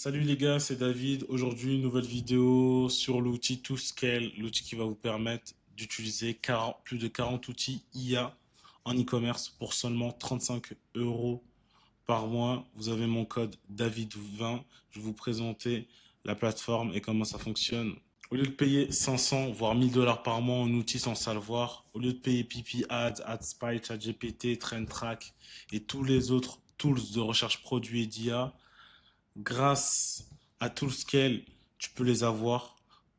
Salut les gars, c'est David. Aujourd'hui, une nouvelle vidéo sur l'outil ToScale, l'outil qui va vous permettre d'utiliser plus de 40 outils IA en e-commerce pour seulement 35 euros par mois. Vous avez mon code David20. Je vais vous présenter la plateforme et comment ça fonctionne. Au lieu de payer 500 voire 1000 dollars par mois en outils sans savoir, au lieu de payer Pipi Ads, AdSpy, ChatGPT, TrendTrack et tous les autres tools de recherche produits et d'IA, grâce à ToolScale, tu peux les avoir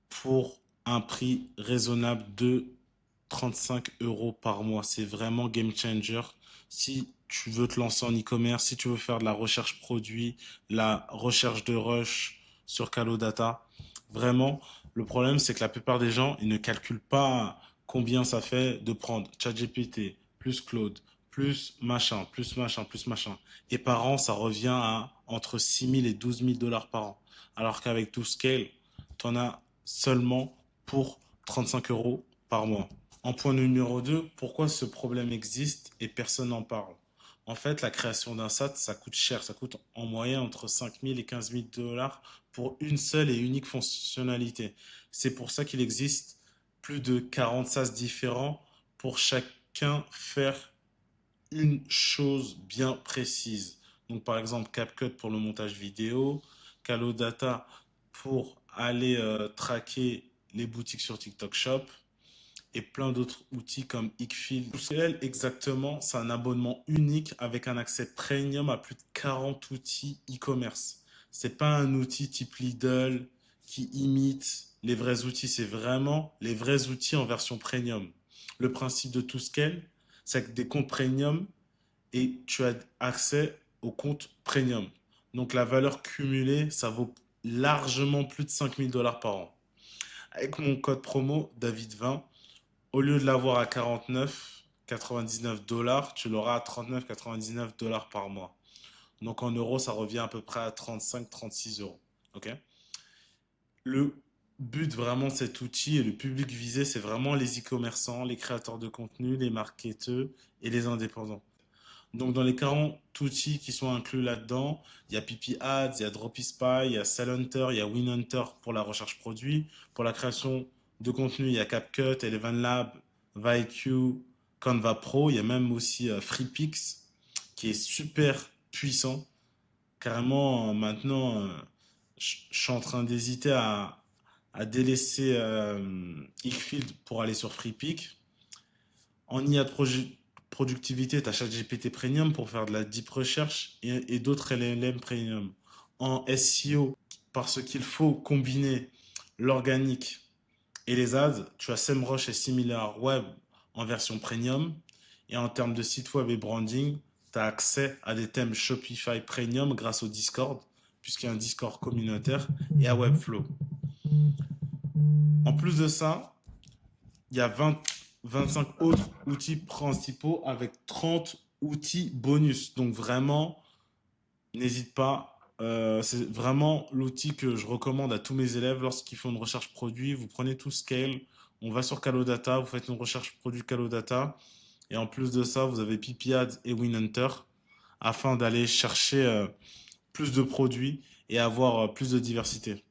pour un prix raisonnable de 35 euros par mois. C'est vraiment game changer. Si tu veux te lancer en e-commerce, si tu veux faire de la recherche produit, la recherche de rush sur Calodata, vraiment, le problème, c'est que la plupart des gens, ils ne calculent pas combien ça fait de prendre ChatGPT, plus Claude, plus machin, plus machin, plus machin. Et par an, ça revient à entre 6 000 et 12 000 dollars par an. Alors qu'avec ToScale, tu en as seulement pour 35 euros par mois. En point numéro 2, pourquoi ce problème existe et personne n'en parle? En fait, la création d'un SAT, ça coûte cher. Ça coûte en moyenne entre 5 000 et 15 000 dollars pour une seule et unique fonctionnalité. C'est pour ça qu'il existe plus de 40 SaaS différents pour chacun faire une chose bien précise. Donc, par exemple, CapCut pour le montage vidéo, Calodata pour aller traquer les boutiques sur TikTok Shop et plein d'autres outils comme Ickfield. Tout exactement, c'est un abonnement unique avec un accès premium à plus de 40 outils e-commerce. C'est pas un outil type Lidl qui imite les vrais outils, c'est vraiment les vrais outils en version premium. Le principe de ToScale, c'est que des comptes premium et tu as accès au compte premium. Donc la valeur cumulée, ça vaut largement plus de 5 000 dollars par an. Avec mon code promo David20, au lieu de l'avoir à 49,99 dollars, tu l'auras à 39,99 dollars par mois. Donc en euros, ça revient à peu près à 35-36 euros. Ok. Le but vraiment de cet outil et le public visé, c'est vraiment les e-commerçants, les créateurs de contenu, les marketeurs et les indépendants. Donc, dans les 40 outils qui sont inclus là-dedans, il y a Pipi Ads, il y a Dropispy, il y a Hunter, il y a WinHunter pour la recherche produit. Pour la création de contenu, il y a CapCut, Eleven Lab, VIQ, Canva Pro. Il y a même aussi FreePix qui est super puissant. Carrément, maintenant, je suis en train d'hésiter à délaisser Ickfield pour aller sur FreePix. En IA de productivité, tu as ChatGPT Premium pour faire de la deep recherche et d'autres LLM Premium. En SEO, parce qu'il faut combiner l'organique et les ads, tu as SEMrush et SimilarWeb en version Premium. Et en termes de site web et branding, tu as accès à des thèmes Shopify Premium grâce au Discord, puisqu'il y a un Discord communautaire, et à Webflow. En plus de ça, il y a 25 autres outils principaux avec 30 outils bonus. Donc vraiment, n'hésite pas. C'est vraiment l'outil que je recommande à tous mes élèves lorsqu'ils font une recherche produit. Vous prenez tout Scale, on va sur Calodata, vous faites une recherche produit Calodata. Et en plus de ça, vous avez PipiAds et WinHunter afin d'aller chercher plus de produits et avoir plus de diversité.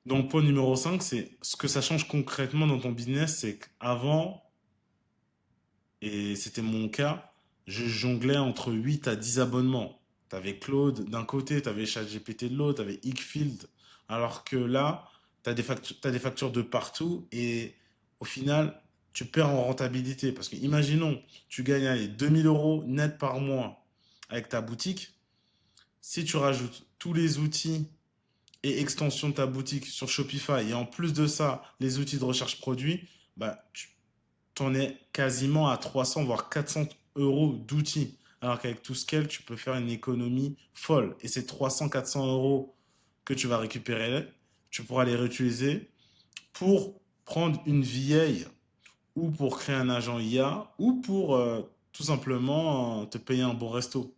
Donc, point numéro 5, c'est ce que ça change concrètement dans ton business, c'est qu'avant, et c'était mon cas, je jonglais entre 8 à 10 abonnements. Tu avais Claude d'un côté, tu avais ChatGPT de l'autre, tu avais Ickfield. Alors que là, t'as des factures de partout et au final, tu perds en rentabilité. Parce que imaginons, tu gagnes allez, 2000 euros net par mois avec ta boutique. Si tu rajoutes tous les outils et extensions de ta boutique sur Shopify et en plus de ça, les outils de recherche produit, bah, tu t'en es quasiment à 300 voire 400 euros d'outils. Alors qu'avec ToScale, tu peux faire une économie folle. Et ces 300-400 euros que tu vas récupérer, tu pourras les réutiliser pour prendre une vieille ou pour créer un agent IA ou pour tout simplement te payer un bon resto.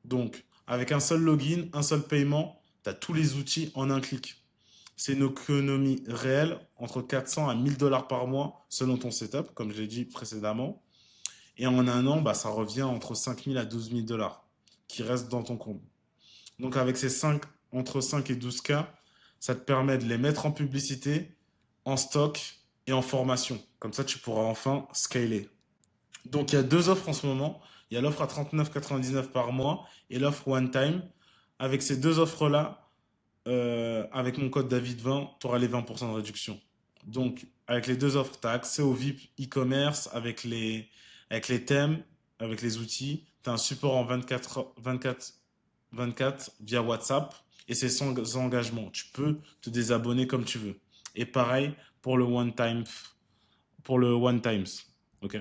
Donc, avec un seul login, un seul paiement, tu as tous les outils en un clic. C'est une économie réelle entre 400 à 1000 dollars par mois selon ton setup, comme je l'ai dit précédemment. Et en un an, bah, ça revient entre 5 000 à 12 000 dollars qui restent dans ton compte. Donc avec ces 5, entre 5 et 12K, ça te permet de les mettre en publicité, en stock et en formation. Comme ça, tu pourras enfin scaler. Donc il y a deux offres en ce moment. Il y a l'offre à 39,99 par mois et l'offre one time. Avec ces deux offres-là, avec mon code David20, tu auras les 20% de réduction. Donc, avec les deux offres, tu as accès au VIP e-commerce avec les thèmes, avec les outils. Tu as un support en 24 via WhatsApp et c'est sans engagement. Tu peux te désabonner comme tu veux. Et pareil pour le pour le one times. Ok.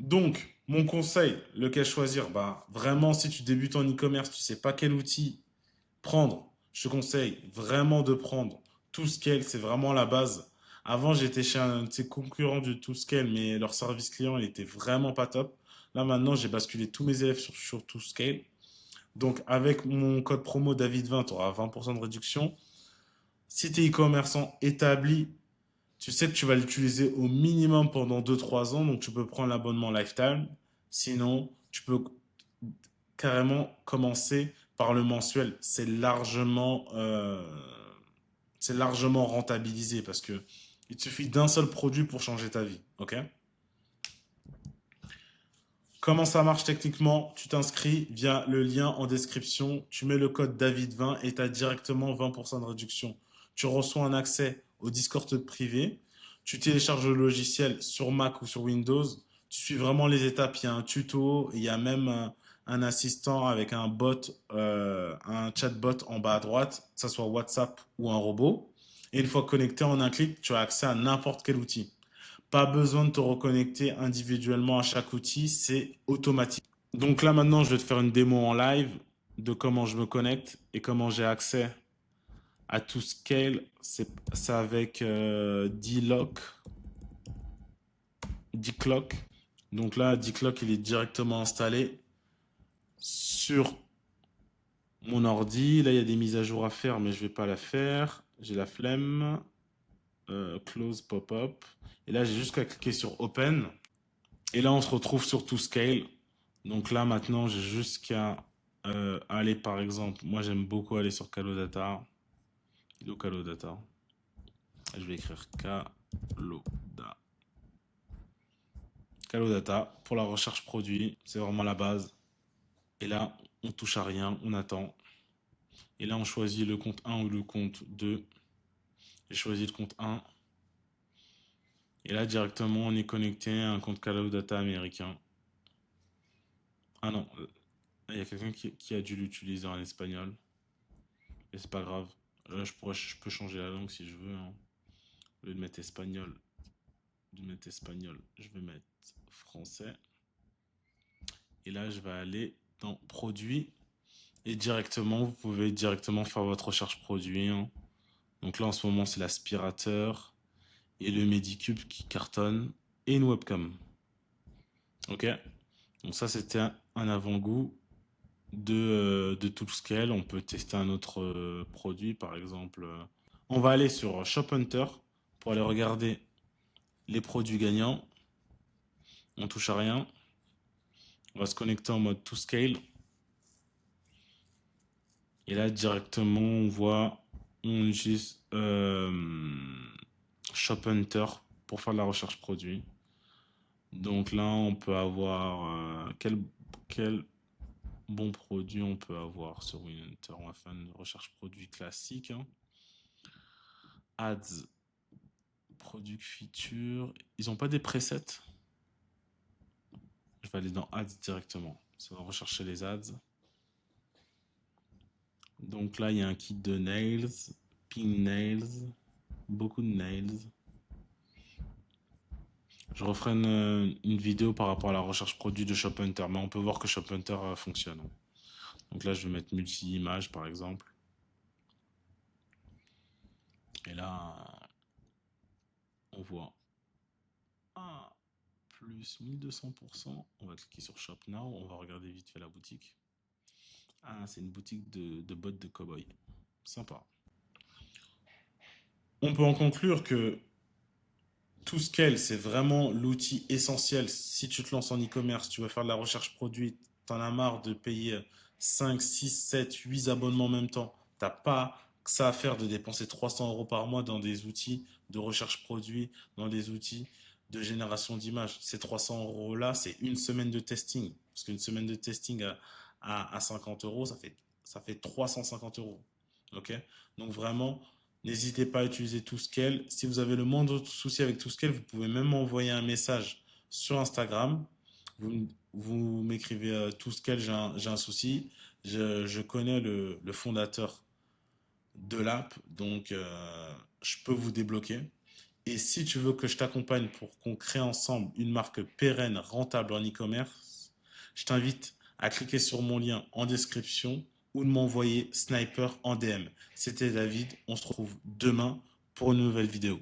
Donc, mon conseil, lequel choisir? Bah, vraiment, si tu débutes en e-commerce, tu sais pas quel outil prendre, je te conseille vraiment de prendre ToScale, c'est vraiment la base. Avant, j'étais chez un de ses concurrents du ToScale, mais leur service client, il était vraiment pas top. Là, maintenant, j'ai basculé tous mes élèves sur ToScale. Donc, avec mon code promo David20, tu auras 20% de réduction. Si tu es e-commerçant établi, tu sais que tu vas l'utiliser au minimum pendant 2-3 ans, donc tu peux prendre l'abonnement lifetime. Sinon, tu peux carrément commencer par le mensuel. C'est largement rentabilisé parce que il te suffit d'un seul produit pour changer ta vie. Ok? Comment ça marche techniquement? Tu t'inscris via le lien en description, tu mets le code David20 et tu as directement 20% de réduction. Tu reçois un accès au Discord privé, tu télécharges le logiciel sur Mac ou sur Windows, tu suis vraiment les étapes, il y a un tuto, il y a même un assistant avec un bot, un chatbot en bas à droite, que ce soit WhatsApp ou un robot. Et une fois connecté en un clic, tu as accès à n'importe quel outil. Pas besoin de te reconnecter individuellement à chaque outil, c'est automatique. Donc là maintenant, je vais te faire une démo en live de comment je me connecte et comment j'ai accès à tout Scale. C'est avec D-Lock, D-Clock. Donc là, D-Clock, il est directement installé sur mon ordi. Là, il y a des mises à jour à faire, mais je vais pas la faire. J'ai la flemme. Close pop-up. Et là, j'ai juste qu'à cliquer sur Open. Et là, on se retrouve sur ToScale. Donc là, maintenant, j'ai juste qu'à aller, par exemple, moi j'aime beaucoup aller sur Calodata. Il est où Calodata? Je vais écrire Calodata pour la recherche produit. C'est vraiment la base. Et là, on touche à rien, on attend. Et là, on choisit le compte 1 ou le compte 2. J'ai choisi le compte 1. Et là, directement, on est connecté à un compte Calodata américain. Ah non, il y a quelqu'un qui a dû l'utiliser en espagnol. Et c'est pas grave. Là, je peux changer la langue si je veux, hein. Au lieu de mettre espagnol, je vais mettre français. Et là, je vais aller dans produits. Et directement, vous pouvez directement faire votre recherche produit, hein. Donc là, en ce moment, c'est l'aspirateur et le Medicube qui cartonne et une webcam. Ok? Donc ça, c'était un avant-goût de ToolScale. On peut tester un autre produit, par exemple. On va aller sur Shop Hunter pour aller regarder les produits gagnants. On touche à rien. On va se connecter en mode ToScale. Et là, directement, on utilise Shop Hunter pour faire de la recherche produit. Donc là, on peut avoir quel bon produit on peut avoir sur WinHunter. On va faire une recherche produit classique, hein. Ads, product feature. Ils n'ont pas des presets. Je vais aller dans Ads directement. Ça va rechercher les ads. Donc là, il y a un kit de nails, pink nails, beaucoup de nails. Je referai une vidéo par rapport à la recherche produit de Shop Hunter, mais on peut voir que Shop Hunter fonctionne. Donc là, je vais mettre multi-image par exemple. Et là, on voit plus 1200%. On va cliquer sur Shop Now. On va regarder vite fait la boutique. Ah, c'est une boutique de bottes de cow-boy. Sympa. On peut en conclure que ToScale, c'est vraiment l'outil essentiel. Si tu te lances en e-commerce, tu veux faire de la recherche produit, tu en as marre de payer 5, 6, 7, 8 abonnements en même temps. T'as pas que ça à faire de dépenser 300 euros par mois dans des outils de recherche produit, dans des outils de génération d'images. Ces 300 euros-là, c'est une semaine de testing. Parce qu'une semaine de testing à 50 euros, ça fait 350 euros. Ok? Donc vraiment, n'hésitez pas à utiliser ToScale. Si vous avez le moindre souci avec ToScale, vous pouvez même m'envoyer un message sur Instagram. Vous m'écrivez ToScale, j'ai un souci. Je connais le fondateur de l'app, donc je peux vous débloquer. Et si tu veux que je t'accompagne pour qu'on crée ensemble une marque pérenne, rentable en e-commerce, je t'invite à cliquer sur mon lien en description ou de m'envoyer Sniper en DM. C'était David, on se retrouve demain pour une nouvelle vidéo.